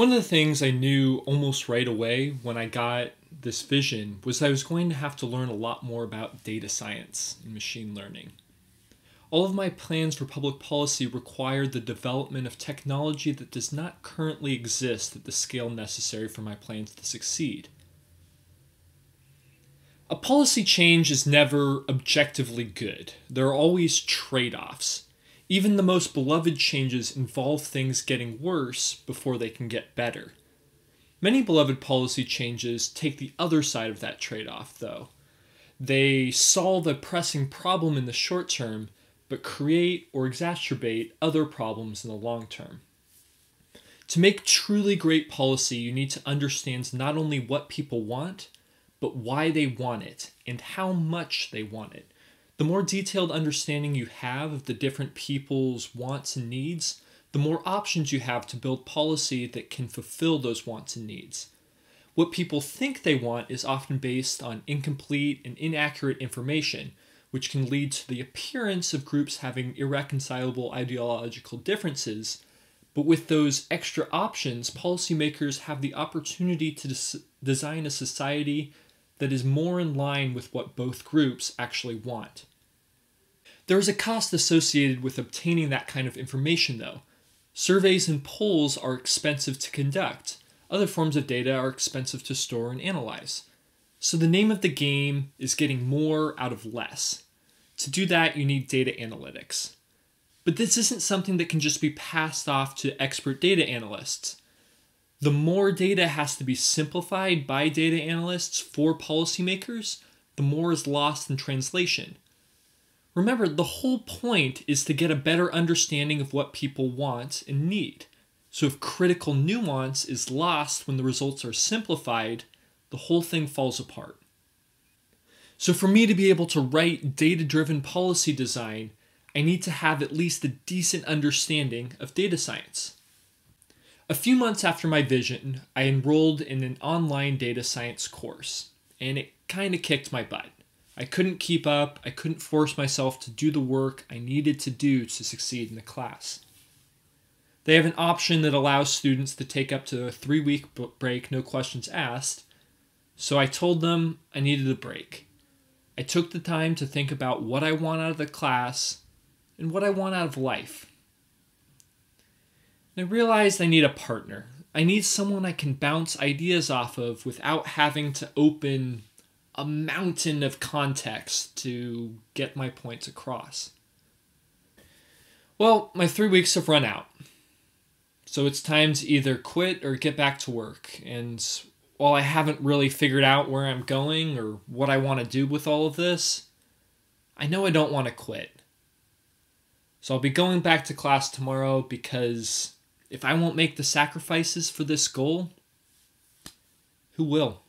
One of the things I knew almost right away when I got this vision was I was going to have to learn a lot more about data science and machine learning. All of my plans for public policy required the development of technology that does not currently exist at the scale necessary for my plans to succeed. A policy change is never objectively good. There are always trade-offs. Even the most beloved changes involve things getting worse before they can get better. Many beloved policy changes take the other side of that trade-off, though. They solve a pressing problem in the short term, but create or exacerbate other problems in the long term. To make truly great policy, you need to understand not only what people want, but why they want it and how much they want it. The more detailed understanding you have of the different people's wants and needs, the more options you have to build policy that can fulfill those wants and needs. What people think they want is often based on incomplete and inaccurate information, which can lead to the appearance of groups having irreconcilable ideological differences. But with those extra options, policymakers have the opportunity to design a society that is more in line with what both groups actually want. There is a cost associated with obtaining that kind of information, though. Surveys and polls are expensive to conduct. Other forms of data are expensive to store and analyze. So the name of the game is getting more out of less. To do that, you need data analytics. But this isn't something that can just be passed off to expert data analysts. The more data has to be simplified by data analysts for policymakers, the more is lost in translation. Remember, the whole point is to get a better understanding of what people want and need. So if critical nuance is lost when the results are simplified, the whole thing falls apart. So for me to be able to write data-driven policy design, I need to have at least a decent understanding of data science. A few months after my vision, I enrolled in an online data science course, and it kind of kicked my butt. I couldn't keep up, I couldn't force myself to do the work I needed to do to succeed in the class. They have an option that allows students to take up to a 3-week break, no questions asked, so I told them I needed a break. I took the time to think about what I want out of the class and what I want out of life. And I realized I need a partner. I need someone I can bounce ideas off of without having to open a mountain of context to get my points across. Well, my 3 weeks have run out. So it's time to either quit or get back to work. And while I haven't really figured out where I'm going or what I want to do with all of this, I know I don't want to quit. So I'll be going back to class tomorrow because if I won't make the sacrifices for this goal, who will?